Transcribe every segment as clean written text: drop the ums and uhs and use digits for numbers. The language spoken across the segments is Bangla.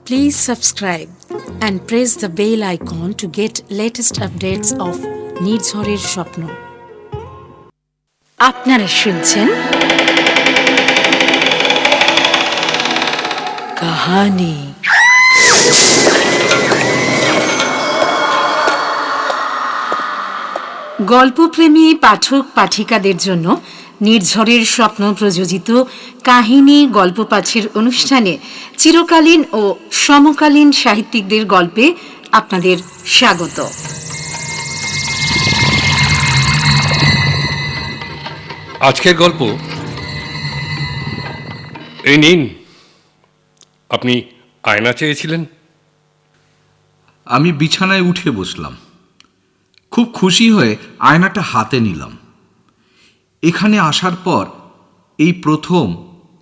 Please subscribe and press the bell icon to get latest updates of নির্ঝরের স্বপ্ন। আপনারা শুনছেন কাহানি। গল্পপ্রেমী পাঠক পাঠিকাদের জন্য নির্ঝরের স্বপ্ন প্রযোজিত কাহিনী গল্পপাঠের অনুষ্ঠানে চিরকালীন ও সমকালীন সাহিত্যিকদের গল্পে আপনাদের স্বাগত। আজকের গল্প এই নিন। আপনি আয়না চেয়েছিলেন। আমি বিছানায় উঠে বসলাম। খুব খুশি হয়ে আয়নাটা হাতে নিলাম। এখানে আসার পর এই প্রথম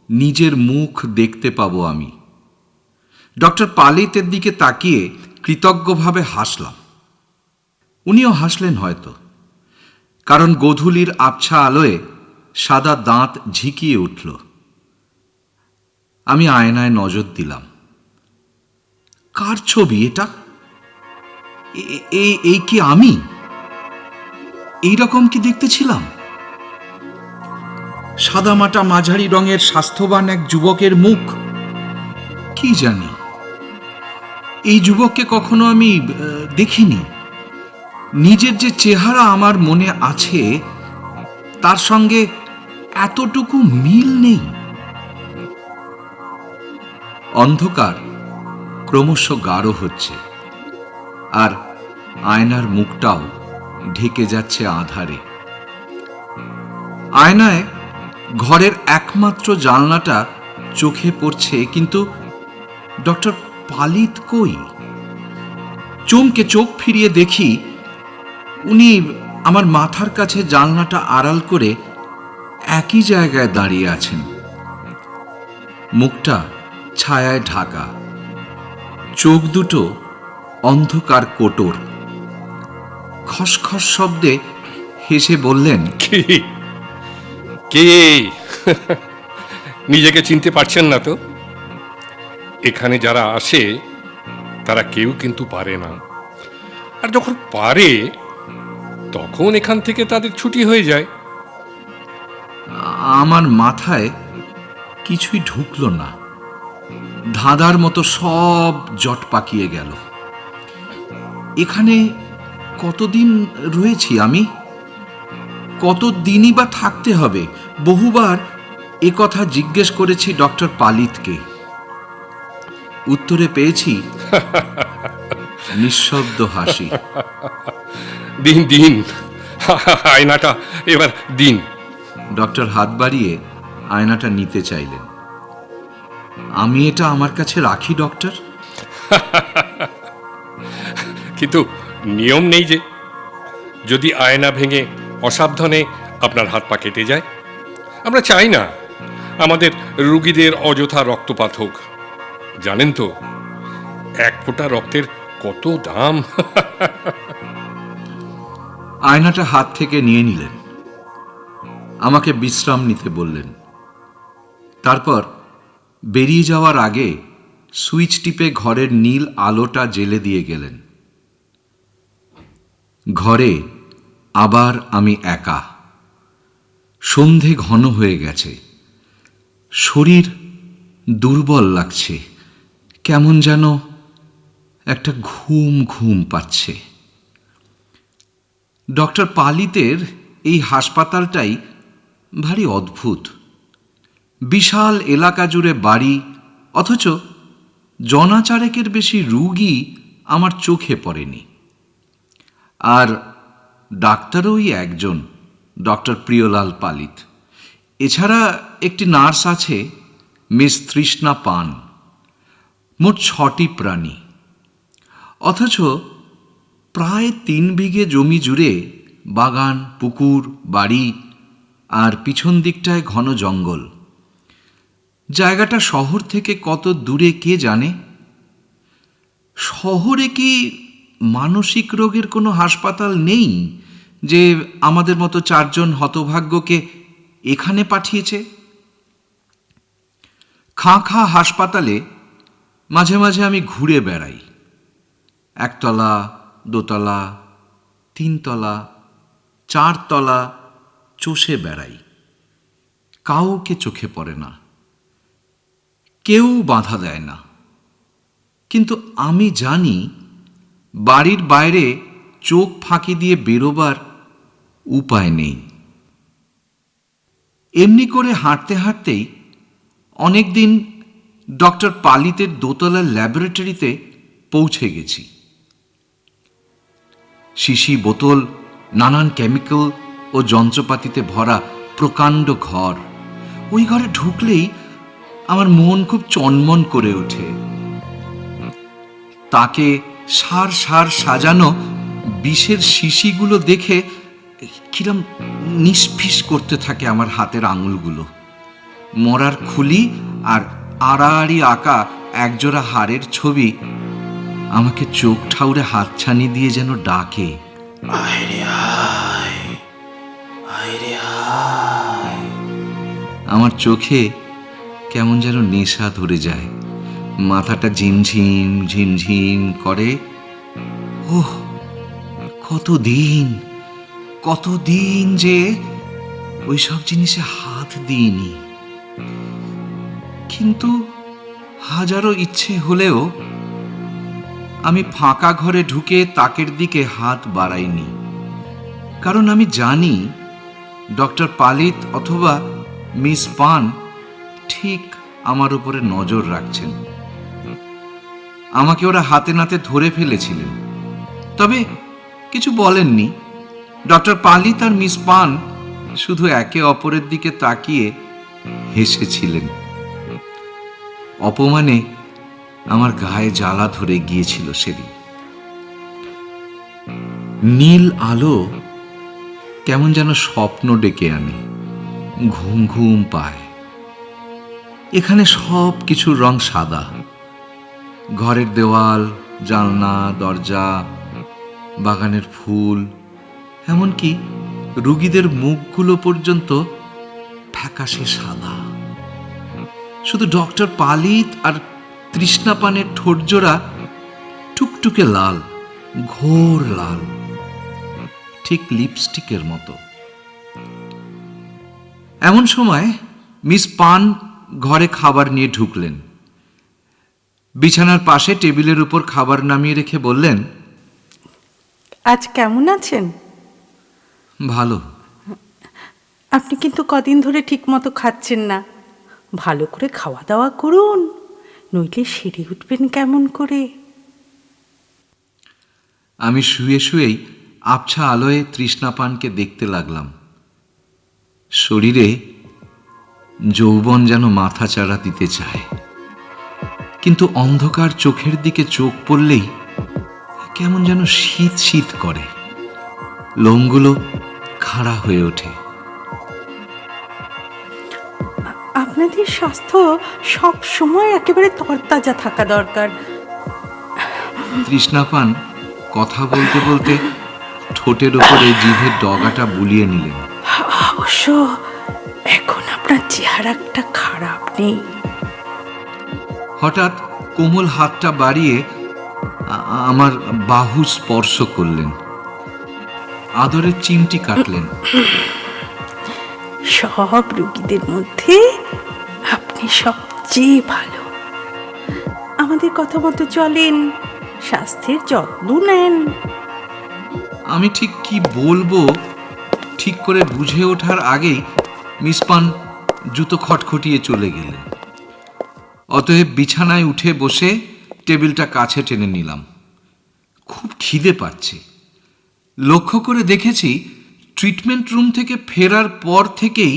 নিজের মুখ দেখতে পাবো আমি। ডক্টর পালিতের দিকে তাকিয়ে কৃতজ্ঞভাবে হাসলাম। উনিও হাসলেন হয়তো, কারণ গোধূলির আবছা আলোয় সাদা দাঁত ঝিকিয়ে উঠল। আমি আয়নায় নজর দিলাম। কার ছবি এটা? এই কি আমি? এইরকম কি দেখতে ছিলাম? সাদামাটা মাঝারি রঙের স্বাস্থ্যবান এক যুবকের মুখ। কি জানি, এই যুবককে কখনো আমি দেখিনি। নিজের যে চেহারা আমার মনে আছে তার সঙ্গে এতটুকু মিল নেই। অন্ধকার ক্রমশ গাঢ় হচ্ছে, আর আয়নার মুখটাও ঢেকে যাচ্ছে আঁধারে। আয়নায় ঘরের একমাত্র জানলাটা চোখে পড়ছে, কিন্তু ডক্টর পালিত কই? চমকে চোখ ফিরিয়ে দেখি উনি আমার মাথার কাছে জানলাটা আড়াল করে একই জায়গায় দাঁড়িয়ে আছেন। মুখটা ছায়ায় ঢাকা, চোখ দুটো অন্ধকার কোটর। খসখস শব্দে হেসে বললেন, কে? নিজেকে চিনতে পারছেন না তো? এখানে যারা আসে তারা কেউ কিন্তু পারে না, আর যখন পারে তখন এখান থেকে তাদের ছুটি হয়ে যায়। আমার মাথায় কিছুই ঢুকলো না। ধাঁধার মতো সব জট পাকিয়ে গেল। এখানে কতদিন রয়েছি আমি? কতদিনই বা থাকতে হবে? বহুবার এ কথা জিজ্ঞেস করেছি ডক্টর পালিতকে। উত্তরে পেয়েছি নিঃশব্দ হাসি। দিন দিন আয়নাটা এবার দিন। ডক্টর হাত বাড়িয়ে আয়নাটা নিতে চাইলেন। আমি এটা আমার কাছে রাখি ডক্টর। কিন্তু নিয়ম নেই যে। যদি আয়না ভেঙে অসাবধানে আপনার হাত পা কেটে যায়, আমরা চাই না আমাদের রোগীদের অযথা রক্তপাত হোক। জানেন তো এক ফোঁটা রক্তের কত দাম। আয়নাটা হাত থেকে নিয়ে নিলেন, আমাকে বিশ্রাম নিতে বললেন। তারপর বেরিয়ে যাওয়ার আগে সুইচ টিপে ঘরের নীল আলোটা জ্বেলে দিয়ে গেলেন। ঘরে আবার আমি একা। সন্ধে ঘন হয়ে গেছে। শরীর দুর্বল লাগছে, কেমন যেন একটা ঘুম ঘুম পাচ্ছে। ডক্টর পালিতের এই হাসপাতালটাই ভারী অদ্ভুত। বিশাল এলাকা জুড়ে বাড়ি, অথচ জনাচারেকের বেশি রুগী আমার চোখে পড়েনি। আর ডাক্তারও ওই একজন, ডক্টর প্রিয়লাল পালিত। এছাড়া একটি নার্স আছে, মিস তৃষ্ণা পান। মোট 6টি প্রাণী। অথচ প্রায় 3 বিঘে জমি জুড়ে বাগান, পুকুর, বাড়ি, আর পিছন দিকটায় ঘন জঙ্গল। জায়গাটা শহর থেকে কত দূরে কে জানে? শহরে কি মানসিক রোগের কোনো হাসপাতাল নেই যে আমাদের মতো 4 জন হতভাগ্যকে এখানে পাঠিয়েছে? খাঁ খাঁ হাসপাতালে মাঝে মাঝে আমি ঘুরে বেড়াই, একতলা, দোতলা, তিনতলা, চারতলা চষে বেড়াই। কাউকে চোখে পড়ে না, কেউ বাধা দেয় না। কিন্তু আমি জানি বাড়ির বাইরে চোখ ফাঁকি দিয়ে বেরোবার উপায় নেই। এমনি করে হাঁটতে হাঁটতেই অনেকদিন ডক্টর পালিতের দোতলার ল্যাবরেটরিতে পৌঁছে গেছি। শিশি, বোতল, নানান কেমিক্যাল ও যন্ত্রপাতিতে ভরা প্রকাণ্ড ঘর। ওই ঘরে ঢুকলেই আমার মন খুব চনমন করে ওঠে। তাকে সার সার সাজানো বিষের শিশিগুলো দেখে কিরম নিষ্ফিস করতে থাকে আমার হাতের আঙুলগুলো। মরার খুলি আর আড়াআড়ি আঁকা একজোড়া হাড়ের ছবি আমাকে চোখ ঠাউরে হাতছানি দিয়ে যেন ডাকে, আমার চোখে কেমন যেন নেশা ধরে যায়, মাথাটা ঝিমঝিম ঝিমঝিম করে। ওহ, কতদিন যে ওইসব জিনিসে হাত দিইনি। কিন্তু হাজারো ইচ্ছে হলেও আমি ফাঁকা ঘরে ঢুকে তাকের দিকে হাত বাড়াইনি, কারণ আমি জানি ডক্টর পালিত অথবা মিস পান ঠিক আমার উপরে নজর রাখছেন। আমাকে ওরা হাতে নাতে ধরে ফেলেছিলেন, তবে কিছু বলেননি। ডক্টর পালিত আর মিস পান শুধু একে অপরের দিকে তাকিয়ে হেসেছিলেন। অপমানে আমার গায়ে জ্বালা ধরে গিয়েছিল সেদিন। নীল আলো কেমন যেন স্বপ্ন ডেকে আনে, ঘুম ঘুম পায়। এখানে সব কিছুর রং সাদা, ঘরের দেওয়াল, জানলা, দরজা, বাগানের ফুল, এমনকি রুগীদের মুখগুলো পর্যন্ত ফ্যাকাশে সাদা। শুধু ডক্টর পালিত আর তৃষ্ণাপানের ঠোঁটজোড়া টুকটুকে লাল, ঘোর লাল, ঠিক লিপস্টিকের মতো। এমন সময় মিস পান ঘরে খাবার নিয়ে ঢুকলেন। বিছানার পাশে টেবিলের উপর খাবার নামিয়ে রেখে বললেন, আজ কেমন আছেন? ভালো। আপনি কিন্তু কদিন ধরে ঠিক মতো খাচ্ছেন না। ভালো করে খাওয়া দাওয়া করুন, নইলে সেরে উঠবেন কেমন করে। আমি শুয়ে শুয়েই আবছা আলোয় তৃষ্ণাপানকে দেখতে লাগলাম। শরীরে যৌবন যেন মাথা চাড়া দিতে চায়, কিন্তু অন্ধকার চোখের দিকে চোখ পড়লেই কেমন যেন শীত শীত করে, লোমগুলো খাড়া হয়ে ওঠে। আপনাদের স্বাস্থ্য সব সময় একেবারে তরতাজা থাকা দরকার। তৃষ্ণাপান কথা বলতে বলতে ঠোঁটের ওপরে জিভের ডগাটা বুলিয়ে নিলেন। অবশ্য এখন আপনার চেহারাটা খারাপ নেই। হঠাৎ কোমল হাতটা বাড়িয়ে আমার বাহু স্পর্শ করলেন, আদরের চিমটি কাটলেন। সব রোগীদের মধ্যে আপনি সবচেয়ে ভালো। আমাদের কথা মতো চলেন, স্বাস্থ্যের যত্ন নেন। আমি ঠিক কি বলবো ঠিক করে বুঝে ওঠার আগেই মিস পান জুতো খটখটিয়ে চলে গেলেন। অতএব বিছানায় উঠে বসে টেবিলটা কাছে টেনে নিলাম। খুব খিদে পাচ্ছে। লক্ষ্য করে দেখেছি ট্রিটমেন্ট রুম থেকে ফেরার পর থেকেই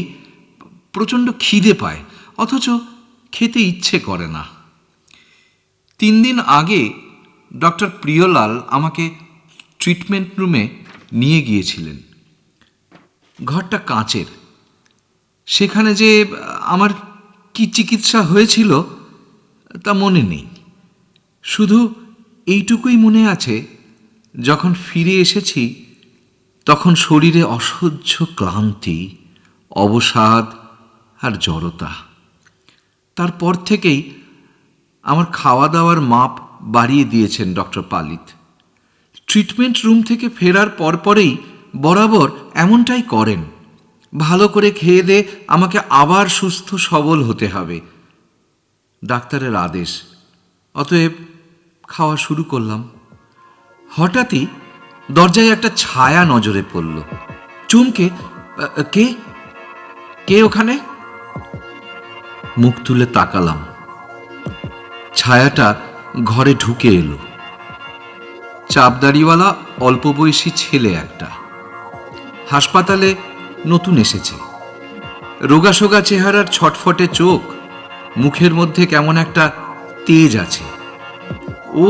প্রচণ্ড খিদে পায়, অথচ খেতে ইচ্ছে করে না। 3 দিন আগে ডক্টর প্রিয়লাল আমাকে ট্রিটমেন্ট রুমে নিয়ে গিয়েছিলেন। ঘরটা কাঁচের। সেখানে যে আমার কি চিকিৎসা হয়েছিল তা মনে নেই, শুধু এইটুকুই মনে আছে, যখন ফিরে এসেছি তখন শরীরে অসহ্য ক্লান্তি, অবসাদ আর জড়তা। তারপর থেকেই আমার খাওয়া দাওয়ার মাপ বাড়িয়ে দিয়েছেন ডক্টর পালিত। ট্রিটমেন্ট রুম থেকে ফেরার পরপরেই বরাবর এমনটাই করেন। ভালো করে খেয়ে দিয়ে আমাকে আবার সুস্থ সবল হতে হবে, ডাক্তারের আদেশ। অতএব খাওয়া শুরু করলাম। হঠাৎই দরজায় একটা ছায়া নজরে পড়ল। চমকে, কে কে ওখানে? মুখ তুলে তাকালাম। ছায়াটা ঘরে ঢুকে এলো। চাপদাড়িওয়ালা অল্প বয়সী ছেলে একটা, হাসপাতালে নতুন এসেছে। রোগাসোগা চেহারার ছটফটে চোখ, মুখের মধ্যে কেমন একটা তেজ আছে। ও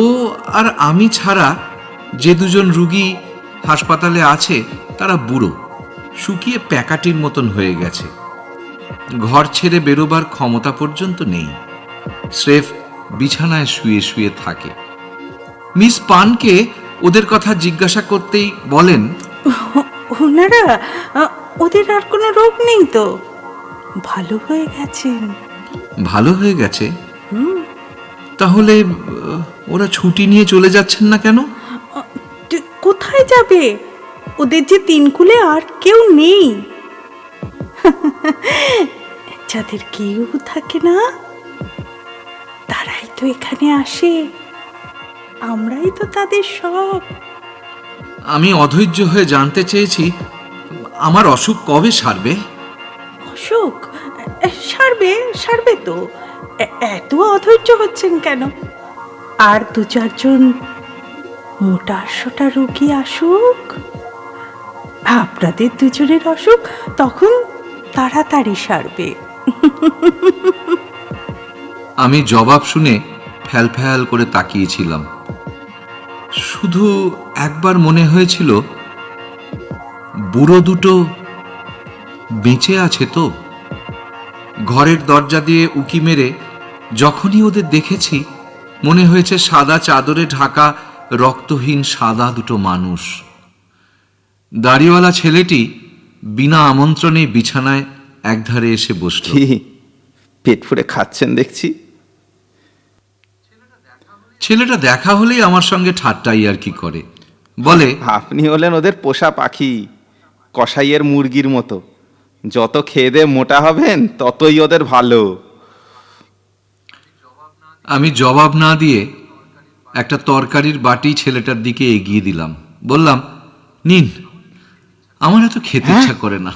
আর আমি ছাড়া যে দুজন রুগী হাসপাতালে আছে তারা বুড়ো, শুকিয়ে প্যাকাটির মতন হয়ে গেছে। ঘর ছেড়ে বেরোবার ক্ষমতা পর্যন্ত নেই, স্রেফ বিছানায় শুয়ে শুয়ে থাকে। মিস পানকে ওদের কথা জিজ্ঞাসা করতেই বলেন, ওনারা, ওদের আর কোনো রোগ নেই তো, ভালো হয়ে গেছেন। ভালো হয়ে গেছে? তাহলে ওরা ছুটি নিয়ে চলে যাচ্ছেন না কেন? কোথায় যাবে? ওদের যে তিনকুলে আর কেউ নেই। যাদের কেউ থাকে না তারাই তো এখানে আসে, আমরাই তো তাদের সব। আমি অধৈর্য হয়ে জানতে চেয়েছি, আমার অসুখ কবে সারবে? অসুখ সারবে, সারবে তো। এত অধৈর্য হচ্ছেন কেন? আর 2-4 মোটা সোটা রোগী আসুক, আপনাদের দুজনের অসুখ তখন তাড়াতাড়ি সারবে। আমি জবাব শুনে ফ্যাল ফ্যাল করে তাকিয়েছিলাম। শুধু একবার মনে হয়েছিল, বুড়ো দুটো বেঁচে আছে তো। ঘরের দরজা দিয়ে উকি মেরে যখনই ওদের দেখেছি, মনে হয়েছে সাদা চাদরে ঢাকা রক্তহীন সাদা দুটো মানুষ। দাড়িওয়ালা ছেলেটি বিনা আমন্ত্রণে বিছানায় একধারে এসে বসল। কি পেট ফুলে খাচ্ছেন দেখছি। ছেলেটা দেখা হলেই আমার সঙ্গে ঠাট্টাই আর কি করে, বলে, আপনি হলেন ওদের পোষা পাখি, কসাইয়ের মুরগির মতো। যত খেয়ে দিয়ে মোটা হবেন ততই ওদের ভালো। আমি জবাব না দিয়ে একটা তরকারির বাটি ছেলেটার দিকে এগিয়ে দিলাম। বললাম, নিন, আমার এত খেতে ইচ্ছা করে না।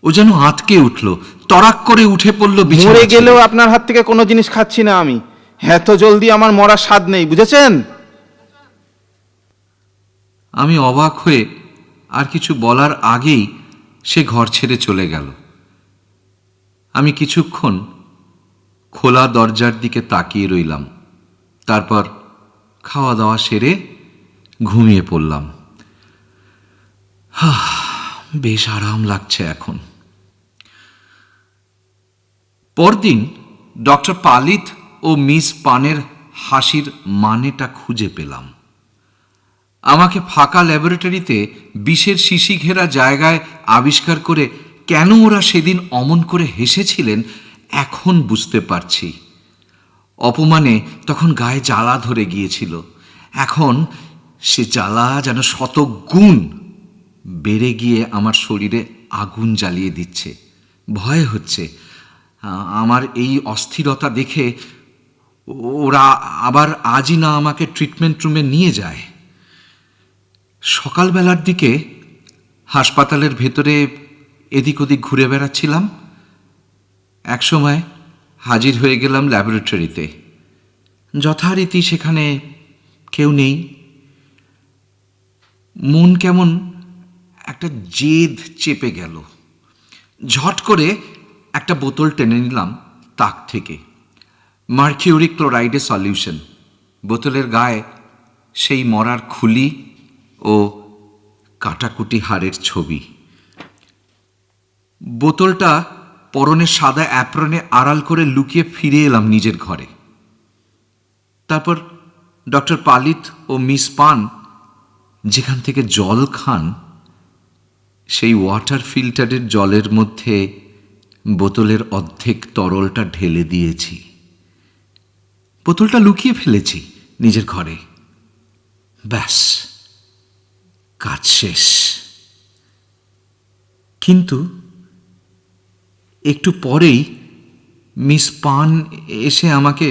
ও যেন আঁতকে উঠল, তড়াক করে উঠে পড়ল। মরে গেলেও আপনার হাত থেকে কোনো জিনিস খাচ্ছি না আমি। এত জলদি আমার মরার স্বাদ নেই, বুঝেছেন? আমি অবাক হয়ে আর কিছু বলার আগেই সে ঘর ছেড়ে চলে গেল। আমি কিছুক্ষণ খোলা দরজার দিকে তাকিয়ে রইলাম। তারপর খাওয়া দাওয়া সেরে ঘুমিয়ে পড়লাম। বেশ আরাম লাগছে এখন। পরদিন ডক্টর পালিত ও মিস পানের হাসির মানেটা খুঁজে পেলাম। আমাকে ফাঁকা ল্যাবরেটরিতে বিষের শিশি ঘেরা জায়গায় আবিষ্কার করে কেন ওরা সেদিন অমন করে হেসেছিলেন এখন বুঝতে পারছি। অপমানে তখন গায়ে জ্বালা ধরে গিয়েছিল, এখন সে জ্বালা যেন 100 গুণ বেড়ে গিয়ে আমার শরীরে আগুন জ্বালিয়ে দিচ্ছে। ভয় হচ্ছে আমার এই অস্থিরতা দেখে ওরা আবার আজই না আমাকে ট্রিটমেন্ট রুমে নিয়ে যায়। সকালবেলার দিকে হাসপাতালের ভেতরে এদিক ওদিক ঘুরে বেড়াচ্ছিলাম। একসময় হাজির হয়ে গেলাম ল্যাবরেটরিতে। যথারীতি সেখানে কেউ নেই। মন কেমন একটা জেদ চেপে গেল। ঝট করে একটা বোতল টেনে নিলাম তাক থেকে, মার্কিউরি ক্লোরাইডের সলিউশন। বোতলের গায়ে সেই মরার খুলি ও কাটাকুটি হাড়ের ছবি। বোতলটা পরনের সাদা অ্যাপ্রনে আড়াল করে লুকিয়ে ফিরে এলাম নিজের ঘরে। তারপর ডক্টর পালিত ও মিস পান যেখান থেকে জল খান, সেই ওয়াটার ফিল্টারের জলের মধ্যে বোতলের অর্ধেক তরলটা ঢেলে দিয়েছি। বোতলটা লুকিয়ে ফেলেছি নিজের ঘরে। ব্যাস, কাজ শেষ। কিন্তু একটু পরেই মিস পান এসে আমাকে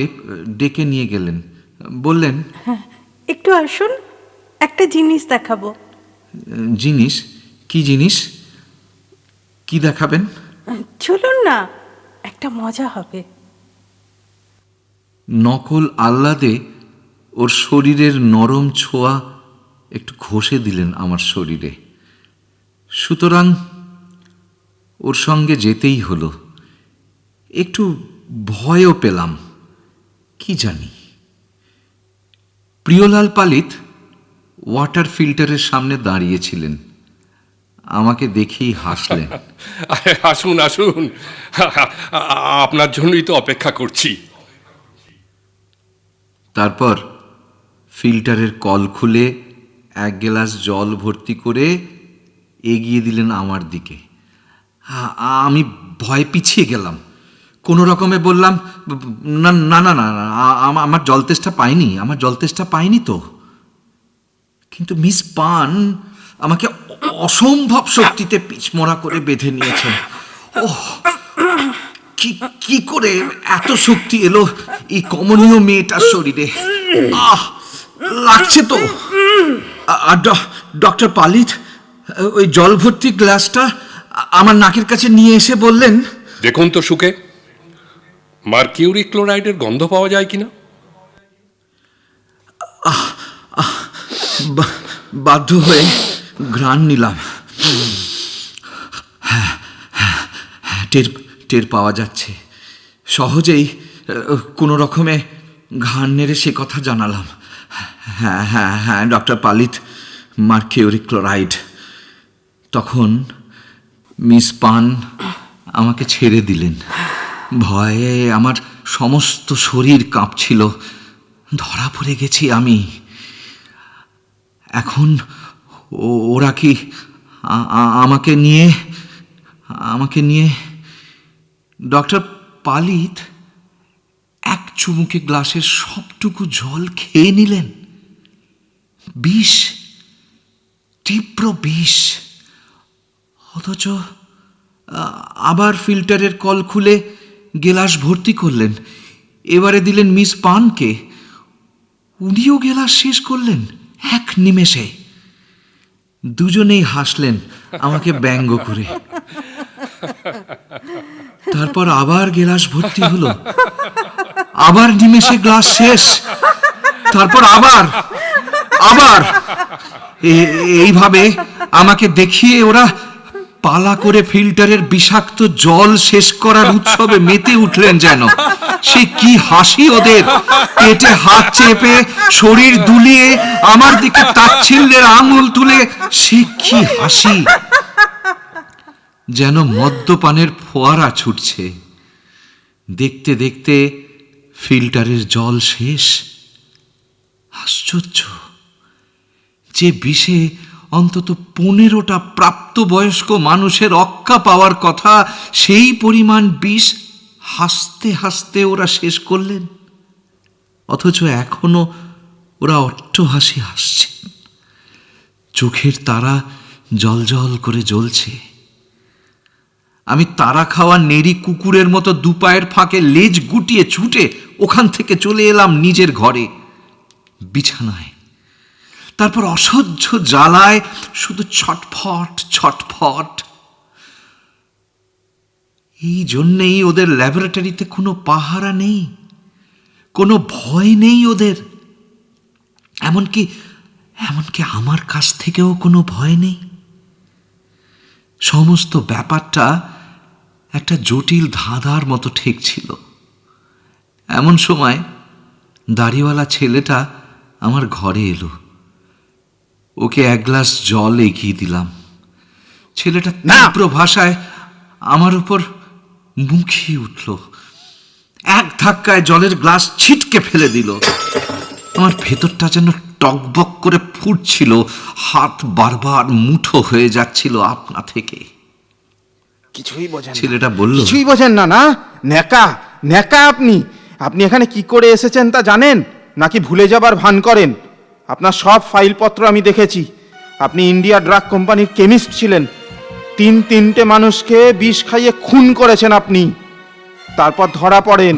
ডেকে নিয়ে গেলেন। বললেন, একটু আসুন, একটা জিনিস দেখাবো। জিনিস? কি জিনিস? কি দেখাবেন? চলুন না, একটা মজা হবে। নকল আহ্লাদে ওর শরীরের নরম ছোঁয়া একটু ঘষে দিলেন আমার শরীরে। সুতরাং ওর সঙ্গে যেতেই হলো। একটু ভয়ও পেলাম, কি জানি। প্রিয়লাল পালিত ওয়াটার ফিল্টারের সামনে দাঁড়িয়েছিলেন। আমাকে দেখেই হাসলেন। আরে আসুন আসুন, আপনার জন্যই তো অপেক্ষা করছি। তারপর ফিল্টারের কল খুলে এক গ্লাস জল ভর্তি করে এগিয়ে দিলেন আমার দিকে। আমি ভয় পিছিয়ে গেলাম। কোনো রকমে বললাম, না না না না, আমার জল তেষ্টা পাইনি তো। কিন্তু মিস পান আমাকে অসম্ভব শক্তিতে পিছমরা করে বেঁধে নিয়েছেন। ওহ, কি করে এত শক্তি এলো এই কমনীয় মেয়েটার শরীরে? লাগছে তো। ডক্টর পালিত ওই জল ভর্তি গ্লাসটা আমার নাকের কাছে নিয়ে এসে বললেন, দেখুন তো শুকে মার্কিউরি ক্লোরাইডের গন্ধ পাওয়া যায় কিনা। বাধ্য হয়ে ঘ্রাণ নিলাম। টের পাওয়া যাচ্ছে। সহজেই কোনো রকমে ঘাড় নেড়ে সে কথা জানালাম। হ্যাঁ ডক্টর পালিত, মার্কিউরি ক্লোরাইড। তখন মিস পান আমাকে ছেড়ে দিলেন। ভয়ে আমার সমস্ত শরীর কাঁপছিল। ধরা পড়ে গেছি আমি। এখন ওরা কি আমাকে নিয়ে ডক্টর পালিত এক চুমুকে গ্লাসের সবটুকু জল খেয়ে নিলেন। বিষ, তীব্র বিষ। অথচ আবার ফিল্টারের কল খুলে গেলাস ভর্তি করলেন। এবারে দিলেন মিস পানকে। উনিও গেলাস শেষ করলেন এক নিমেষে। দুজনেই হাসলেন আমাকে ব্যঙ্গ করে। তারপর আবার গেলাস ভর্তি হলো। আবার নিমেষে গ্লাস শেষ। তারপর আবার এইভাবে আমাকে দেখিয়ে ওরা পালা করে ফিল্টারের বিষাক্ত জল শেষ করার উৎসবে মেতে উঠলেন যেন। সে কি হাসি ওদের! পেটে হাত চেপে শরীর দুলিয়ে আমার দিকে তাচ্ছিল্যের আঙুল তুলে সে কি হাসি! যেন মদ্যপানের ফোয়ারা ছুটছে। দেখতে দেখতে ফিল্টারের জল শেষ। আশ্চর্য! যে বিষে অন্তত 15টা প্রাপ্তবয়স্ক মানুষের অক্কা পাওয়ার কথা, সেই পরিমাণ বিষ হাসতে হাসতে ওরা শেষ করলেন। অথচ এখনো ওরা অট্টহাসি হাসছে। চোখের তারা জ্বলজ্বল করে জ্বলছে। আমি তারা খাওয়া নেড়ি কুকুরের মতো দুপায়ের ফাঁকে লেজ গুটিয়ে ছুটে ওখান থেকে চলে এলাম নিজের ঘরে, বিছানায়। তারপর অসহ্য জ্বালায় শুধু ছটফট। এই জন্যেই ওদের ল্যাবরেটরিতে কোনো পাহারা নেই, কোনো ভয় নেই ওদের। এমনকি আমার কাছ থেকেও কোনো ভয় নেই। সমস্ত ব্যাপারটা একটা জটিল ধাঁধার মতো ঠেকছিল। এমন সময় দাড়িওয়ালা ছেলেটা আমার ঘরে এলো। ওকে এক গ্লাস জল এগিয়ে দিলাম। ছেলেটা তীব্র ভাষায় আমার উপর মুখিয়ে উঠল। এক ধাক্কায় জলের গ্লাস ছিটকে ফেলে দিল। আমার ভেতরটা যেন টকবক করে ফুটছিল। হাত বারবার মুঠো হয়ে যাচ্ছিল আপনা থেকে। কিছুই বোঝেন ছেলেটা বলল, কিছুই বোঝেন না? ন্যাকা আপনি। আপনি এখানে কি করে এসেছেন তা জানেন, নাকি ভুলে যাবার ভান করেন? আপনার সব ফাইলপত্র আমি দেখেছি। আপনি ইন্ডিয়া ড্রাগ কোম্পানির কেমিস্ট ছিলেন। তিনটে মানুষকে বিষ খাইয়ে খুন করেছেন আপনি। তারপর ধরা পড়েন।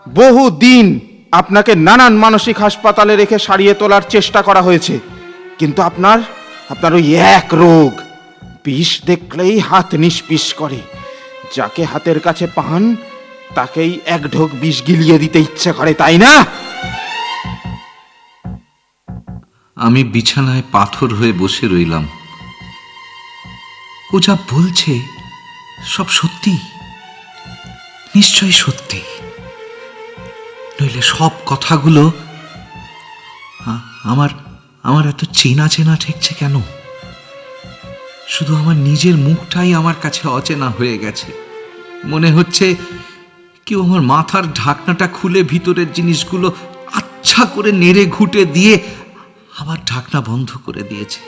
বহু দিন আপনাকে নানান মানসিক হাসপাতালে রেখে সারিয়ে তোলার চেষ্টা করা হয়েছে, কিন্তু আপনার ওই এক রোগ, বিষ দেখলেই হাত নিষ্পিস করে। যাকে হাতের কাছে পান তাকেই এক ঢোক বিষ গিলিয়ে দিতে ইচ্ছে করে, তাই না? আমি বিছানায় পাথর হয়ে বসে রইলাম। ও যা বলছে সব সত্যি, নিশ্চয়ই সত্যি। নইলে সব কথাগুলো আমার এত চেনা চেনা ঠেকছে কেন? শুধু আমার নিজের মুখটাই আমার কাছে অচেনা হয়ে গেছে। মনে হচ্ছে কেউ আমার মাথার ঢাকনাটা খুলে ভিতরের জিনিসগুলো আচ্ছা করে নেড়ে ঘুটে দিয়ে আবার ঢাকনা বন্ধ করে দিয়েছে।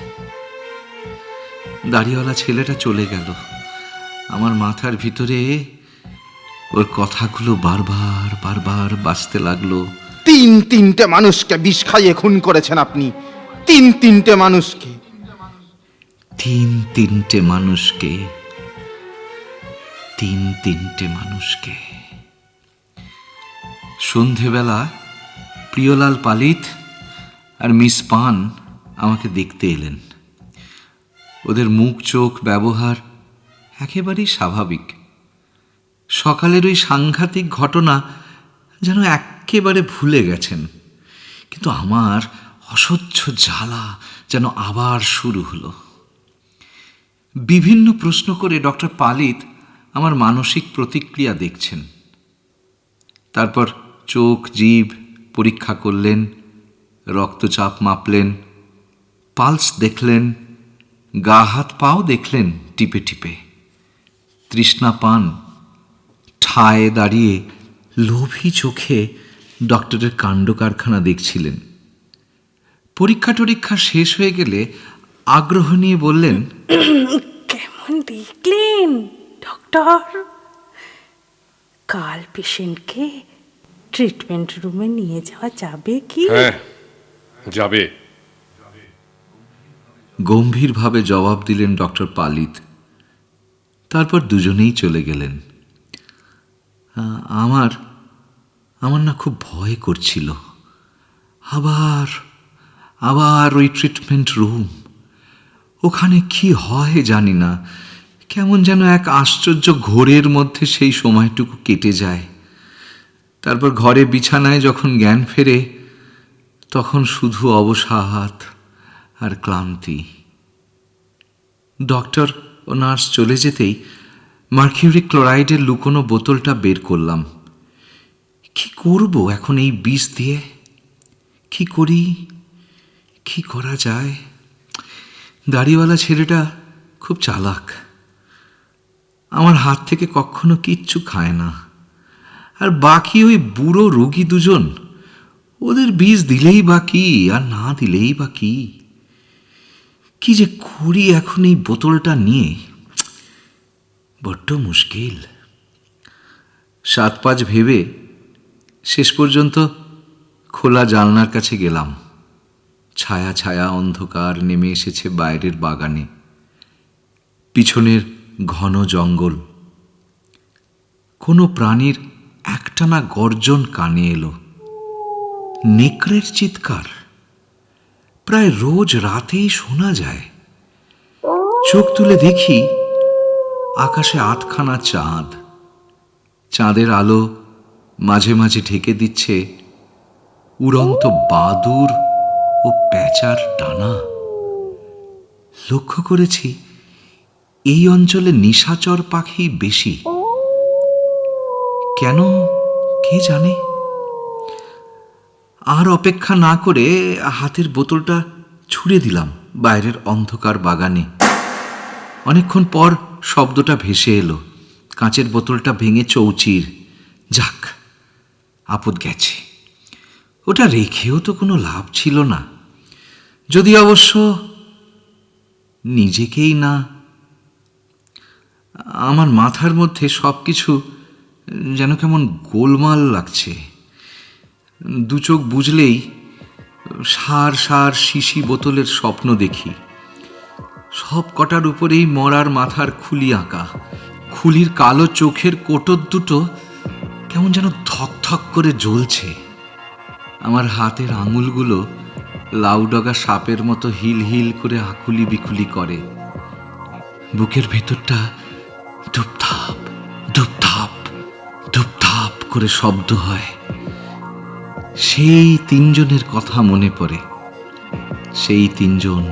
দাড়িওয়ালা ছেলেটা চলে গেল। আমার মাথার ভিতরে ওর কথাগুলো বারবার বারবার বাজতে লাগলো। তিনটে মানুষকে বিষ খাইয়ে খুন করেছেন আপনি। তিনটে মানুষকে। তিনটে মানুষকে। তিনটে মানুষকে। সন্ধেবেলা প্রিয়লাল পালিত আর মিস পান আমাকে দেখতে এলেন। ওদের মুখ চোখ ব্যবহার একেবারেই স্বাভাবিক। সকালের ওই সাংঘাতিক ঘটনা যেন একেবারে ভুলে গেছেন, কিন্তু আমার অসহ্য জ্বালা যেন আবার শুরু হলো। বিভিন্ন প্রশ্ন করে ডক্টর পালিত আমার মানসিক প্রতিক্রিয়া দেখছেন। তারপর চোখ জিভ পরীক্ষা করলেন, রক্তচাপ মাপলেন, পালস দেখলেন, গা হাত পাও দেখলেন টিপে টিপে। তৃষ্ণা পান ঠায় দাঁড়িয়ে লোভী চোখে ডক্টরের কাণ্ড কারখানা দেখছিলেন। পরীক্ষা টরীক্ষা শেষ হয়ে গেলে আগ্রহ নিয়ে বললেন, কেমন দেখলেন ডক্টর? কাল পেশেন্টকে ট্রিটমেন্ট রুমে নিয়ে যাওয়া যাবে কি? হ্যাঁ, যাবে। গম্ভীরভাবে জবাব দিলেন ডক্টর পালিত। তারপর দুজনেই চলে গেলেন। আমার না খুব ভয় করছিল। আবার ওই ট্রিটমেন্ট রুম, ওখানে কি হয় জানি না। কেমন যেন এক আশ্চর্য ঘোরের মধ্যে সেই সময়টুকু কেটে যায়। তারপর ঘরে বিছানায় যখন জ্ঞান ফেরে, তখন শুধু অবসাদ আর ক্লান্তি। ডক্টর ও নার্স চলে যেতেই মার্কিউরিক ক্লোরাইডের লুকোনো বোতলটা বের করলাম। কি করব এখন এই বিষ দিয়ে? কি করি, কি করা যায়? দাড়িওয়ালা ছেলেটা খুব চালাক। আমার হাত থেকে কখনো কিচ্ছু খায় না। আর বাকি ওই বুড়ো রোগী দুজন, ওদের বিষ দিলেই বা কি আর না দিলেই বা কি? কি যে করি এখন এই বোতলটা নিয়ে, বড্ড মুশকিল। 7-5 ভেবে শেষ পর্যন্ত খোলা জানলার কাছে গেলাম। ছায়া ছায়া অন্ধকার নেমে এসেছে বাইরের বাগানে। পিছনের ঘন জঙ্গল। কোনো প্রাণীর একটানা গর্জন কানে এলো। নেকড়ের চিৎকার প্রায় রোজ রাতেই শোনা যায়। চোখ তুলে দেখি আকাশে 8খানা চাঁদ। চাঁদের আলো মাঝে মাঝে ঢেকে দিচ্ছে উড়ন্ত বাদুর ও প্যাঁচার ডানা। লক্ষ্য করেছি এই অঞ্চলে নিশাচর পাখি বেশি। কেন কে জানে? আর অপেক্ষা না করে হাতের বোতলটা ছুঁড়ে দিলাম বাইরের অন্ধকার বাগানে। অনেকক্ষণ পর শব্দটা ভেসে এলো। কাঁচের বোতলটা ভেঙে চৌচির। যাক, আপদ গেছে। ওটা রেখেও তো কোনো লাভ ছিল না, যদি অবশ্য নিজেকেই না। আমার মাথার মধ্যে সব কিছু যেন কেমন গোলমাল লাগছে। দু চোখ বুঝলেই সার সার শিশি বোতলের স্বপ্ন দেখি। সব কটার উপরেই মরার মাথার খুলি আঁকা। খুলির কালো চোখের কোটর দুটো কেমন যেন থকথক করে জ্বলছে। আমার হাতের আঙুলগুলো লাউডগা সাপের মতো হিল হিল করে আকুলি বিকুলি করে। বুকের ভেতরটা ধুপধাপ ধুপধাপ ধুপধাপ করে শব্দ হয়। সেই তিনজনের কথা মনে পড়ে, সেই তিনজন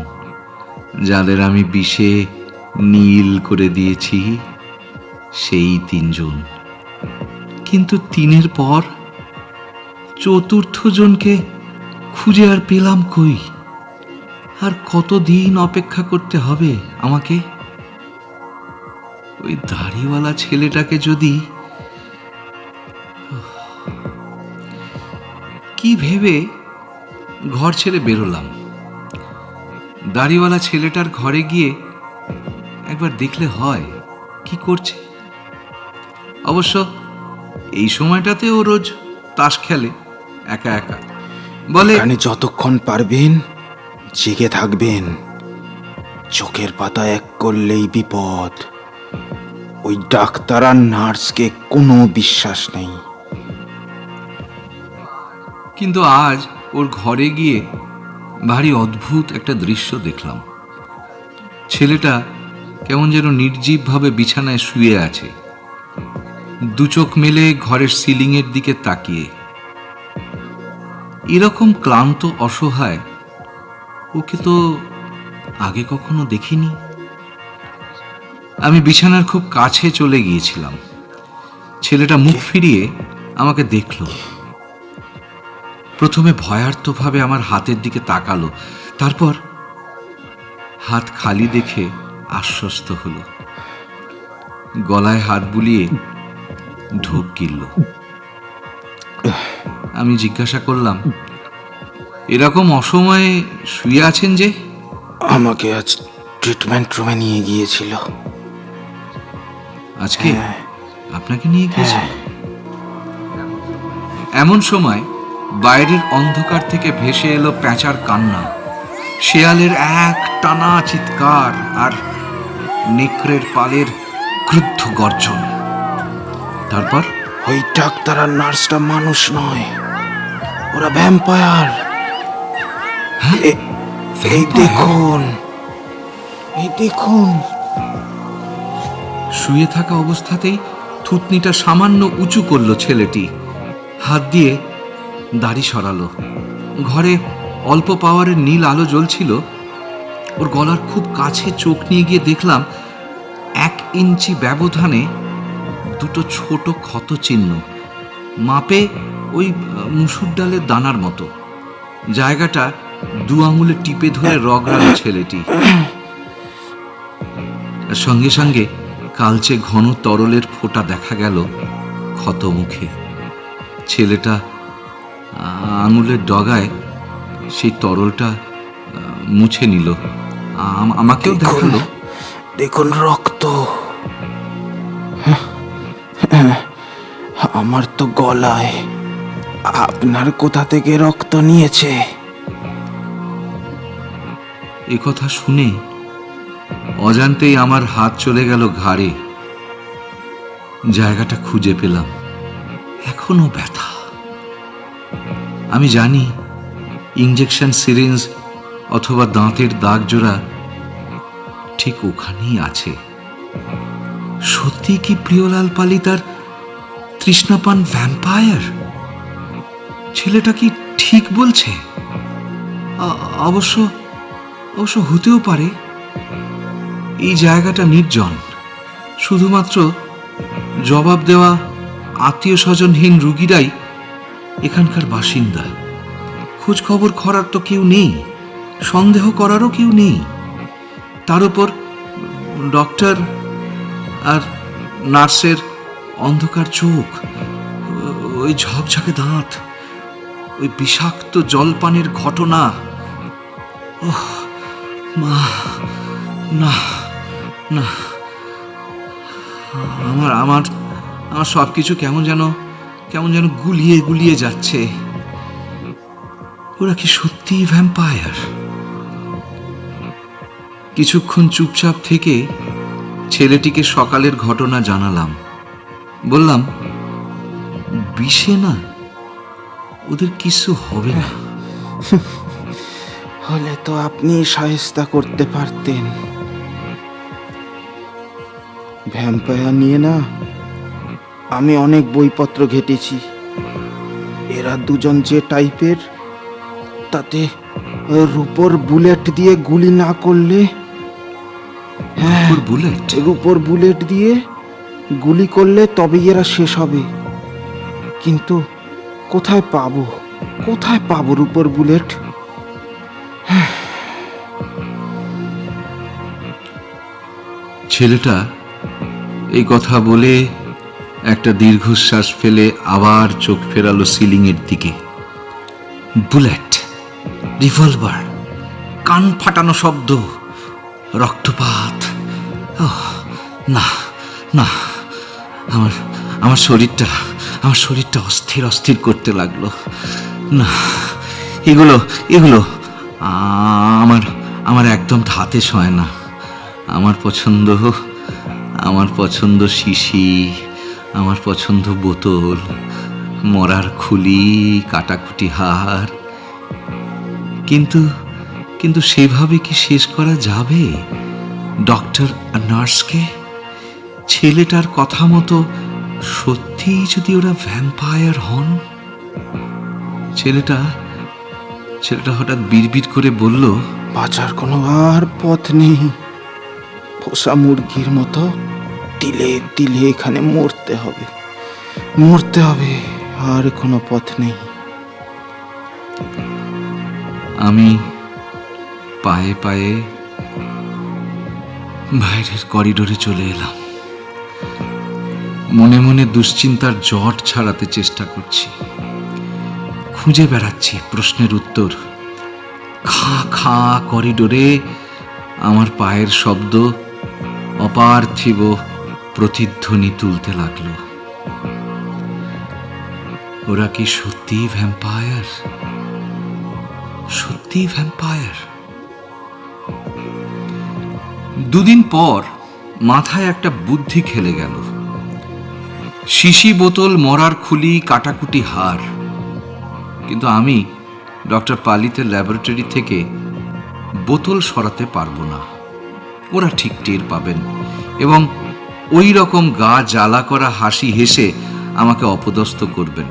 যাদের আমি বিষে নীল করে দিয়েছি, সেই তিনজন। কিন্তু তিনের পর চতুর্থ জনকে খুঁজে আর পেলাম কই? আর কতদিন অপেক্ষা করতে হবে আমাকে? ওই দাড়িওয়ালা ছেলেটাকে যদি, কি ভেবে ঘর ছেড়ে বেরোলাম। দাড়িওয়ালা ছেলেটার ঘরে গিয়ে একবার দেখলে হয় কি করছে। অবশ্য এই সময়টাতে ও রোজ তাস খেলে একা একা। বলে, এখানে যতক্ষণ পারবেন জেগে থাকবেন। চোখের পাতা এক করলেই বিপদ। ওই ডাক্তার আর নার্সকে কোনো বিশ্বাস নেই। কিন্তু আজ ওর ঘরে গিয়ে ভারী অদ্ভুত একটা দৃশ্য দেখলাম। ছেলেটা কেমন যেন নির্জীবভাবে বিছানায় শুয়ে আছে, দু চোখ মেলে ঘরের সিলিংয়ের দিকে তাকিয়ে। এরকম ক্লান্ত অসহায় ওকে তো আগে কখনো দেখিনি। আমি বিছানার খুব কাছে চলে গিয়েছিলাম। ছেলেটা মুখ ফিরিয়ে আমাকে দেখল। প্রথমে ভয়ার্তভাবে আমার হাতের দিকে তাকালো, তারপর হাত খালি দেখে আশ্বস্ত হলো। গলায় হাত বুলিয়ে ঢোক গিলল। আমি জিজ্ঞাসা করলাম, এরকম অসময়ে শুয়ে আছেন যে? আমাকে আজ ট্রিটমেন্ট রুমে নিয়ে গিয়েছিল। আজকে আপনাকে নিয়ে গিয়েছে? এমন সময় বাইরের অন্ধকার থেকে ভেসে এলো প্যাঁচার কান্না, শেয়ালের এক টানা চিৎকার আর নেকড়ের পালের ক্রুদ্ধ গর্জন। তারপর ওই ডাক্তার আর নার্সটা মানুষ নয়, ওরা ভ্যাম্পায়ার। এই দেখুন, এই দেখুন। শুয়ে থাকা অবস্থাতেই থুতনিটা সামান্য উঁচু করলো ছেলেটি। হাত দিয়ে দাড়ি সরালো। ঘরে অল্প পাওয়ারের নীল আলো জ্বলছিল। ওর গলার খুব কাছে চোখ নিয়ে গিয়ে দেখলাম 1 ইঞ্চি ব্যবধানে দুটো ছোট ক্ষত চিহ্ন, মাপে ওই মুসুর ডালের দানার মতো। জায়গাটা 2 আঙুলে টিপে ধরে রগড়ালো ছেলেটি। সঙ্গে সঙ্গে কালচে ঘন তরলের ফোঁটা দেখা গেল ক্ষত মুখে। ছেলেটা আঙুলের ডগায় সেই তরলটা মুছে নিল। আমাকেও দেখালো, দেখুন রক্ত। আমার তো গলায়। আপনার কোথা থেকে রক্ত নিয়েছে? এ কথা শুনে অজান্তেই আমার হাত চলে গেল ঘাড়ে। জায়গাটা খুঁজে পেলাম, এখনো ব্যথা। আমি জানি ইঞ্জেকশন সিরিঞ্জ অথবা দাঁতের দাগ জোড়া ঠিক ওখানেই আছে। সত্যি কি প্রিয়লাল পালি তার তৃষ্ণাপান ভ্যাম্পায়ার? ছেলেটা কি ঠিক বলছে? অবশ্য হতেও পারে। এই জায়গাটা নির্জন, শুধুমাত্র জবাব দেওয়া আত্মীয় স্বজনহীন রুগীরাই এখানকার বাসিন্দা। খোঁজ খবর করার তো কেউ নেই, সন্দেহ করারও কেউ নেই। তার উপর ডক্টর আর নার্সের অন্ধকার চোখ, ওই ঝকঝকে দাঁত, ওই বিষাক্ত জলপানের ঘটনা। ওহ মা, না না, আমার সব কিছু কেমন যেন গুলিয়ে গুলিয়ে যাচ্ছে। ওরা কি সত্যিই ভ্যাম্পায়ার? কিছুক্ষণ চুপচাপ থেকে ছেলেটিকে সকালের ঘটনা জানালাম। বললাম, বিষে না, ওদের কিছু হবে না। হলে তো আপনি সাহেস্তা করতে পারতেন। ভ্যাম্পায়ার নিয়ে না আমি অনেক বইপত্র ঘেটেছি। এরা দুজন যে টাইপের, তাতে রূপোর বুলেট দিয়ে গুলি না করলে, বুলেট? রূপোর বুলেট দিয়ে গুলি করলে তবেই এরা শেষ হবে। কিন্তু কোথায় পাবো রূপোর বুলেট? ছেলেটা এই কথা বলে একটা দীর্ঘশ্বাস ফেলে আবার চোখ ফেরালো সিলিং এর দিকে। বুলেট, রিভলভার, কান ফাটানো শব্দ, রক্তপাত। না না, আমার শরীরটা অস্থির অস্থির করতে লাগলো। না, এগুলো আমার একদম ধাতে সয় না। আমার পছন্দ শিশি, আমার পছন্দ বোতল, মরার খুলি, কাটাকুটি হার। কিন্তু সেভাবে কি শেষ করা যাবে ডক্টর আর নার্সকে? ছেলেটার কথা মতো সত্যিই যদি ওরা ভ্যাম্পায়ার হন? ছেলেটা হঠাৎ বিড়বিড় করে বলল, বাঁচার কোনো আর পথ নেই। পোষা মুরগির মতো তিলে তিলে এখানে মরতে হবে, আর কোনো পথ নেই। আমি পায়ে পায়ে বাইরের করিডোরে চলে এলাম। মনে মনে দুশ্চিন্তার জট ছাড়াতে চেষ্টা করছি। খুঁজে বেড়াচ্ছি প্রশ্নের উত্তর। খা খা করিডোরে আমার পায়ের শব্দ অপার্থিব প্রতিধ্বনি তুলতে লাগলো। ওরা কি সত্যিই ভ্যাম্পায়ার? দুদিন পর মাথায় একটা বুদ্ধি খেলে গেল। শিশি বোতল, মরার খুলি, কাটাকুটি হার। কিন্তু আমি ডক্টর পালিতের ল্যাবরেটরি থেকে বোতল সরাতে পারবো না। ওরা ঠিক টের পাবেন এবং ওই রকম গা জ্বালা করা হাসি হেসে আমাকে অপদস্থ করবেন।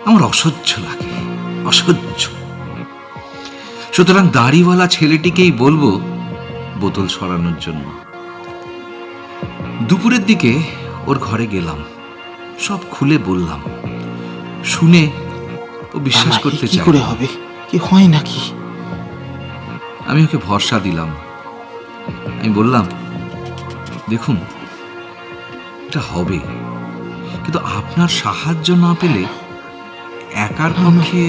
আমার অসহ্য লাগে, অসহ্য। সুতরাং দাড়িওয়ালা ছেলেটিকেই বলবো বোতল সরানোর জন্য। দুপুরের দিকে ওর ঘরে গেলাম, সব খুলে বললাম। শুনে ও বিশ্বাস করতে কি চায় করে হবে, কি হয় নাকি? আমি ওকে ভরসা দিলাম। আমি বললাম, দেখুন, এটা হবে, কিন্তু আপনার সাহায্য না পেলে একার পক্ষে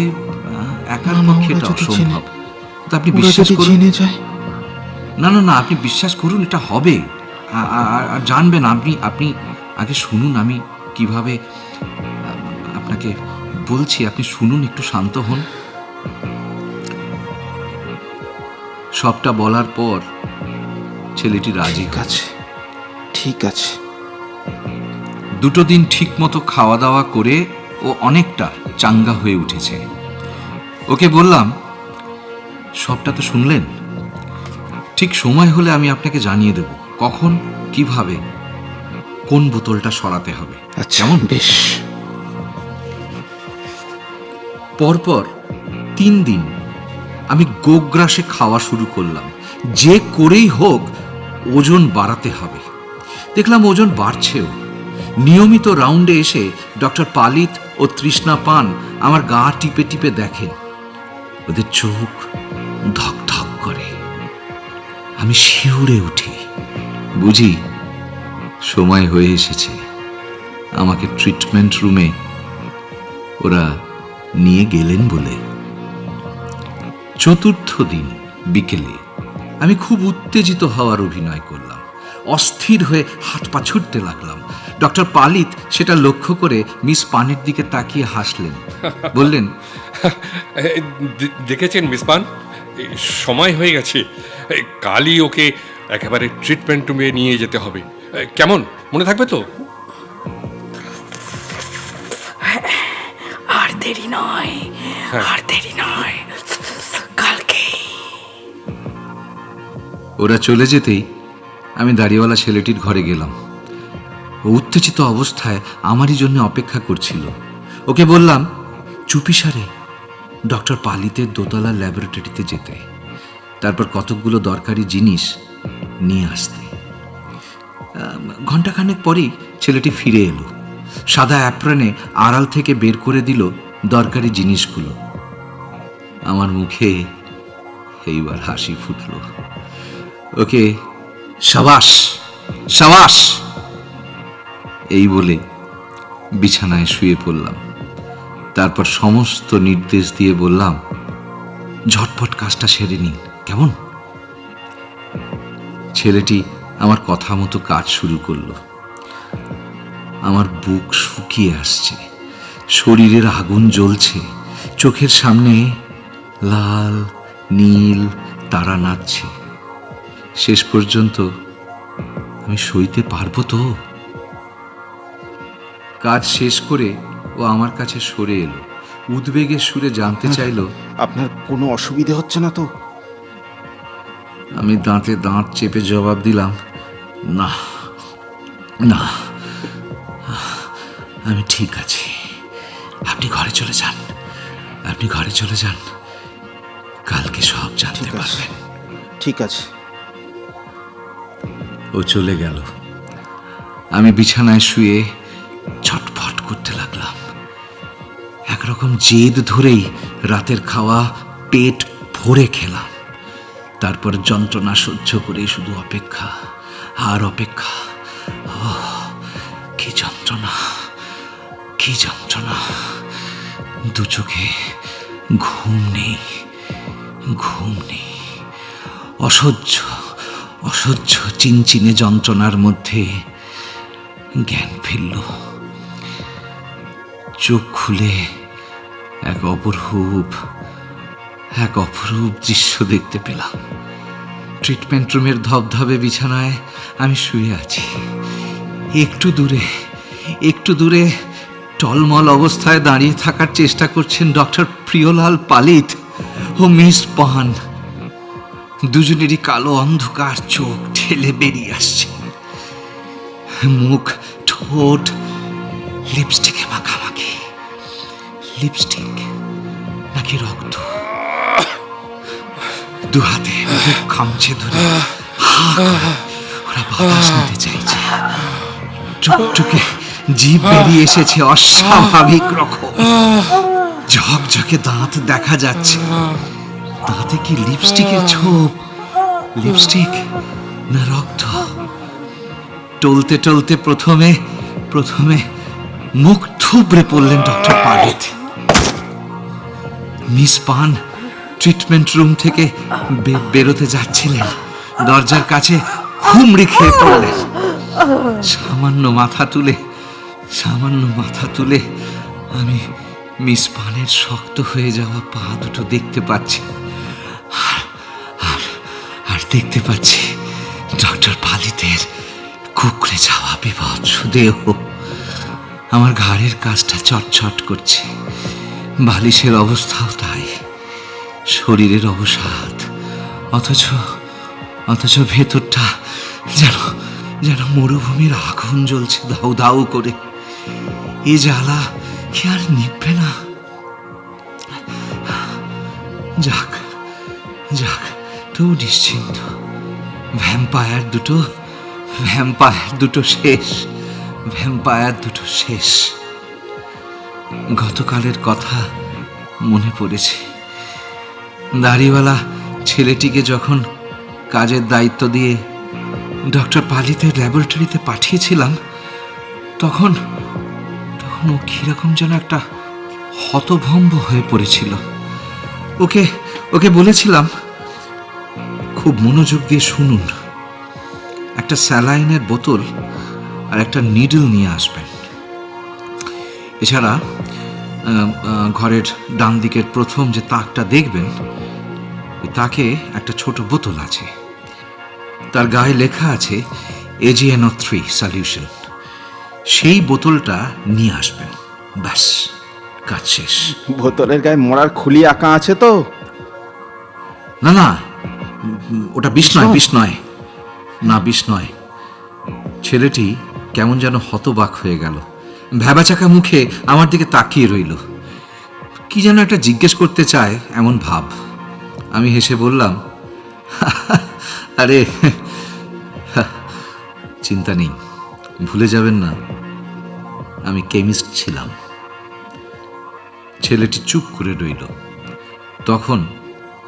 এটা অসম্ভব। তো আপনি বিশ্বাস করুন। না, আপনি বিশ্বাস করুন, এটা হবে। আর জানবেন, আপনি আগে শুনুন আমি কিভাবে আপনাকে বলছি। আপনি শুনুন, একটু শান্ত হন। সবটা বলার পর ছেলেটি রাজি। ঠিক আছে। দুটো দিন ঠিক মতো খাওয়া দাওয়া করে ও অনেকটা চাঙ্গা হয়ে উঠেছে। ওকে বললাম, সবটা তো শুনলেন, ঠিক সময় হলে আমি আপনাকে জানিয়ে দেব কখন, কিভাবে, কোন বোতলটা সরাতে হবে। কেমন? বেশ। পরপর 3 দিন আমি গোগ্রাসে খাওয়া শুরু করলাম। যে করেই হোক ওজন বাড়াতে হবে। দেখলাম ওজন বাড়ছেও। নিয়মিত রাউন্ডে এসে ডক্টর পালিত ও তৃষ্ণা পান আমার গা টিপে টিপে দেখেন। ওদের চোখ ধক ধক করে। আমি শিউরে উঠি। বুঝি সময় হয়ে এসেছে। আমাকে ট্রিটমেন্ট রুমে ওরা নিয়ে গেলেন বলে। চতুর্থ দিন বিকেলে আমি খুব উত্তেজিত হওয়ার অভিনয় করলাম। অস্থির হয়ে হাত পা ছুটতে লাগলাম। ডক্টর পালিত সেটা লক্ষ্য করে মিস পানের দিকে তাকিয়ে হাসলেন। বললেন, দেখেছেন মিস পান, সময় হয়ে গেছে। কালই ওকে একেবারে ট্রিটমেন্ট রুমে নিয়ে যেতে হবে। কেমন, মনে থাকবে তো? আর দেরি নয়, আর দেরি নয়, কালকে। ওরা চলে যেতেই আমি দাড়িওয়ালা ছেলেটির ঘরে গেলাম। ও উত্তেজিত অবস্থায় আমারই জন্য অপেক্ষা করছিল। ওকে বললাম চুপিসারে ডক্টর পালিতের দোতলা ল্যাবরেটরিতে যেতে, তারপর কতকগুলো দরকারি জিনিস নিয়ে আসতে। ঘণ্টাখানেক পরেই ছেলেটি ফিরে এলো। সাদা অ্যাপ্রনে আড়াল থেকে বের করে দিল দরকারি জিনিসগুলো। আমার মুখে এইবার হাসি ফুটল। ওকে সাবাস সাবাস এই বলে বিছানায় শুয়ে পড়লাম। তারপর সমস্ত নির্দেশ দিয়ে বললাম, ঝটপট কাজটা সেরে নিন, কেমন? ছেলেটি আমার কথা মতো কাজ শুরু করলো। আমার বুক শুকিয়ে আসছে, শরীরের আগুন জ্বলছে, চোখের সামনে লাল নীল তারা নাচছে। শেষ পর্যন্ত আমি সইতে পারবো তো? কাজ শেষ করে ও আমার কাছে সরে এলো। উদ্বেগের সুরে জানতে চাইলো, আপনার কোনো অসুবিধে হচ্ছে না তো? আমি দাঁতে দাঁত চেপে জবাব দিলাম, না না, আমি ঠিক আছি। আপনি ঘরে চলে যান, আপনি ঘরে চলে যান, কালকে সব জানতে পারবেন। ঠিক আছে। ও চলে গেল। আমি বিছানায় শুয়ে ছটফট করতে লাগলাম। একরকম জেদ ধরেই রাতের খাওয়া পেট ভরে খেলাম। তারপর যন্ত্রণা সহ্য করে শুধু অপেক্ষা আর অপেক্ষা। কি যন্ত্রণা, কি যন্ত্রণা! দু চোখে ঘুম নেই, ঘুম নেই। অসহ্য অসহ্য চিনচিনে যন্ত্রণার মধ্যে জ্ঞান ফিরল। চোখ খুলে এক অপরূপ দৃশ্য দেখতে পেলাম। ট্রিটমেন্ট রুমের ধবধবে বিছানায় আমি শুয়ে আছি। একটু দূরে টলমল অবস্থায় দাঁড়িয়ে থাকার চেষ্টা করছেন ডক্টর প্রিয়লাল পালিত ও মিস পান। দুজনেরই কালো অন্ধকার চোখ ঠেলে বেরিয়ে আসছে। মুখ ঠোঁট লিপস্টিকে মাখামাখি। লিপস্টিক নাকি রক্ত? দু হাতে খামচে ধরে ওরা বাতাস নিতে চাইছে। চুপচুকে জিভ বেরিয়ে এসেছে অস্বাভাবিক রকম। ঝকঝকে দাঁত দেখা যাচ্ছে। দাঁতে কি লিপস্টিকের ছোপ? লিপস্টিক না রক্ত? টলতে টলতে প্রথমে মুখ থুবড়ে পড়লেন ডক্টর পালিত। মিস পান ট্রিটমেন্ট রুম থেকে বেরোতে যাচ্ছিলেন। দরজার কাছে হুমড়ি খেয়ে পড়লেন। সামান্য মাথা তুলে আমি মিস পানের শক্ত হয়ে যাওয়া পা দুটো দেখতে পাচ্ছি। আর দেখতে পাচ্ছি ডক্টর পালিতের কুকড়ে যাওয়া বিভৎস দেহ। আমার ঘাড়ের কাজটা চটচট করছে। বালিশের অবস্থাও তাই। শরীরের অবসাদ, অথচ ভেতরটা যেন মরুভূমির আগুন জ্বলছে দাউ দাউ করে। এ জ্বালা কি আর নিভবে না? যাক তবু নিশ্চিন্ত। ভ্যাম্পায়ার দুটো শেষ। গতকালের কথা মনে পড়েছে। দাড়িওয়ালা ছেলেটিকে যখন কাজের দায়িত্ব দিয়ে ডক্টর পালিতের ল্যাবরেটরিতে পাঠিয়েছিলাম, তখন ও কিরকম যেন একটা হতভম্ব হয়ে পড়েছিল। ওকে বলেছিলাম, খুব মনোযোগ দিয়ে শুনুন, একটা স্যালাইনের বোতল আর একটা নিডল নিয়ে আসবেন। এছাড়া ঘরের ডান দিকের প্রথম যে তাকটা দেখবেন, ওই তাকে একটা ছোট বোতল আছে। তার গায়ে লেখা আছে AgNO3 সলিউশন। সেই বোতলটা নিয়ে আসবেন, ব্যাস কাজ শেষ। বোতলের গায়ে মরার খুলি আঁকা আছে তো? না না, ওটা বিষ নয়, বিষ নয়, না বিষ নয়। ছেলেটি কেমন যেন হতবাক হয়ে গেল, ভ্যাবাচাকা মুখে আমার দিকে তাকিয়ে রইল। কি যেন একটা জিজ্ঞেস করতে চায় এমন ভাব। আমি হেসে বললাম, আরে চিন্তা নেই, ভুলে যাবেন না আমি কেমিস্ট ছিলাম। ছেলেটি চুপ করে রইল। তখন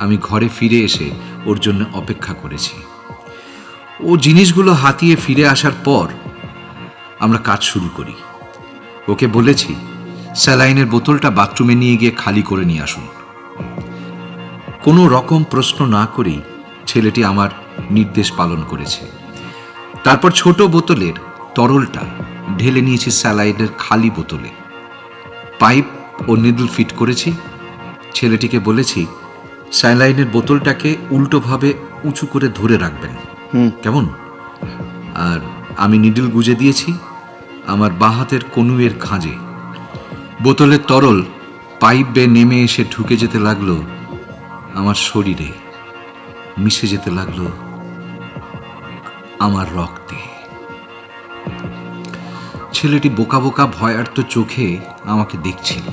আমি ঘরে ফিরে এসে ওর জন্য অপেক্ষা করেছি। ও জিনিসগুলো হাতিয়ে ফিরে আসার পর আমরা কাজ শুরু করি। ওকে বলেছি স্যালাইনের বোতলটা বাথরুমে নিয়ে গিয়ে খালি করে নিয়ে আসুন। কোনো রকম প্রশ্ন না করেই ছেলেটি আমার নির্দেশ পালন করেছে। তারপর ছোট বোতলের তরলটা ঢেলে নিয়েছি স্যালাইনের খালি বোতলে। পাইপ ও নিডল ফিট করেছি। ছেলেটিকে বলেছি স্যালাইনের বোতলটাকে উল্টোভাবে উঁচু করে ধরে রাখবেন, কেমন? আর আমি নিডল গুজে দিয়েছি আমার বাঁ হাতের কনুইয়ের খাঁজে। বোতলের তরল পাইপ বেয়ে নেমে এসে ঢুকে যেতে লাগলো আমার শরীরে, মিশে যেতে লাগলো আমার রক্তে। ছেলেটি বোকা বোকা ভয়ার্ত চোখে আমাকে দেখছিল।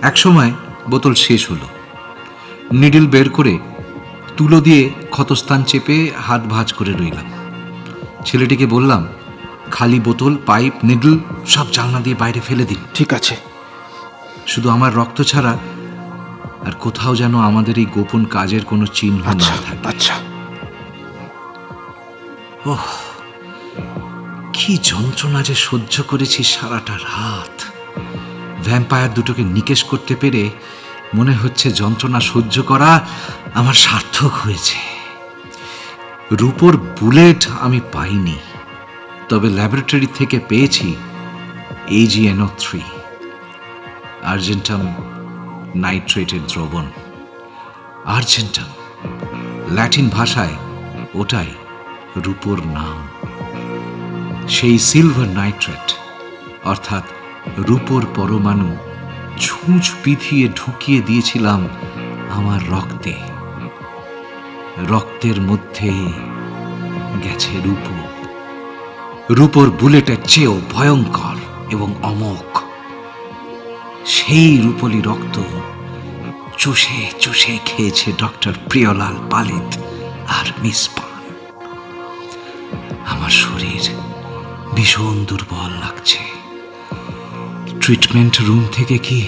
একসময় বোতল শেষ হলো। নিডল বের করে তুলো দিয়ে ক্ষতস্থান চেপে হাত ভাঁজ করে রইলাম। ছেলেটিকে বললাম, খালি বোতল, পাইপ, নিডল সব জানলা দিয়ে বাইরে ফেলে দিন। ঠিক আছে। শুধু আমার রক্ত ছাড়া আর কোথাও যেন আমাদের এই গোপন কাজের কোনো চিহ্ন না থাকে। আচ্ছা। ওহ, কি যন্ত্রণা যে সহ্য করেছি সারাটা রাত। ভ্যাম্পায়ার দুটোকে নিকেশ করতে পেরে মনে হচ্ছে যন্ত্রণা সহ্য করা আমার সার্থক হয়েছে। রূপোর বুলেট আমি পাইনি, তবে ল্যাবরেটরি থেকে পেয়েছি AgNO3, আর্জেন্টাম নাইট্রেটের দ্রবণ। আর্জেন্টাম ল্যাটিন ভাষায় ওটাই রূপোর নাম। সেই সিলভার নাইট্রেট অর্থাৎ রূপোর পরমাণু ছুঁচ বিধিয়ে ঢুকিয়ে দিয়েছিলাম আমার রক্তে। রক্তের মধ্যে গেছে রূপো, রূপোর বুলেটের চেয়েও ভয়ঙ্কর এবং অমোঘ। সেই রূপলি রক্ত চুষে চুষে খেয়েছে ডক্টর প্রিয়লাল পালিত আর মিস পান। আমার শরীর ভীষণ দুর্বল লাগছে। ট্রিটমেন্ট রুম থেকে কি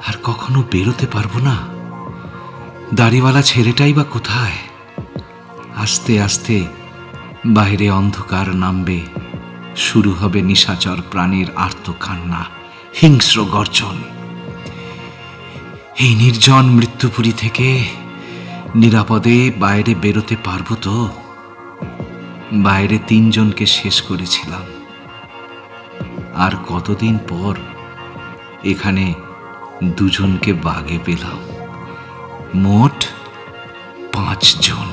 আর কখনো বেরোতে পারবো না? দাড়িওয়ালা ছেলেটাই বা কোথায়? আস্তে আস্তে বাইরে অন্ধকার নামবে, শুরু হবে নিশাচর প্রাণীর আর্তকান্না, হিংস্র গর্জন। এই নির্জন মৃত্যুপুরী থেকে নিরাপদে বাইরে বেরোতে পারবো তো? বাইরে 3 জনকে শেষ করেছিলাম, আর কতদিন পর এখানে 2 জনকে বাগে পেলাম। মোট 5 জন।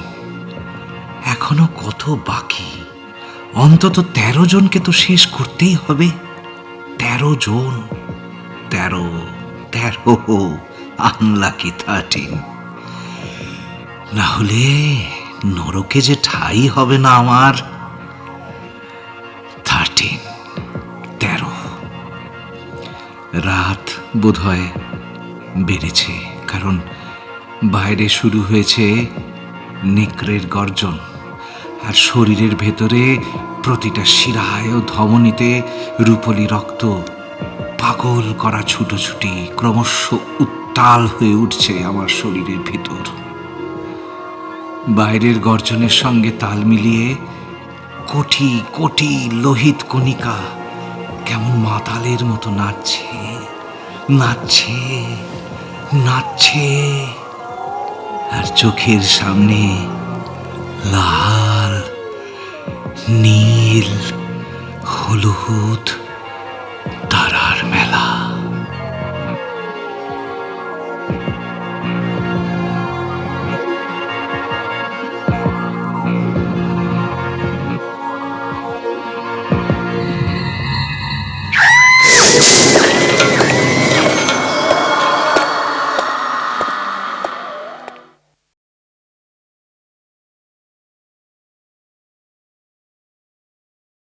এখনো কত বাকি? অন্তত 13 জনকে তো শেষ করতেই হবে। 13 জন, 13 আনলাকি 13। না হলে নরকে যে ঠাই হবে না আমার। 13 রাত বোধহয় বেড়েছে, কারণ বাইরে শুরু হয়েছে নেকড়ের গর্জন, আর শরীরের ভেতরে প্রতিটা শিরায় ও ধমনীতে রূপলি রক্ত পাগল করা ছুটোছুটি ক্রমশ উত্তাল হয়ে উঠছে আমার শরীরের ভিতর। বাইরের গর্জনের সঙ্গে তাল মিলিয়ে কোটি কোটি লোহিত কণিকা কেমন মাতালের মতো নাচছে, নাচছে, নাচছে, আর চোখের সামনে লাল, নীল, হলুদ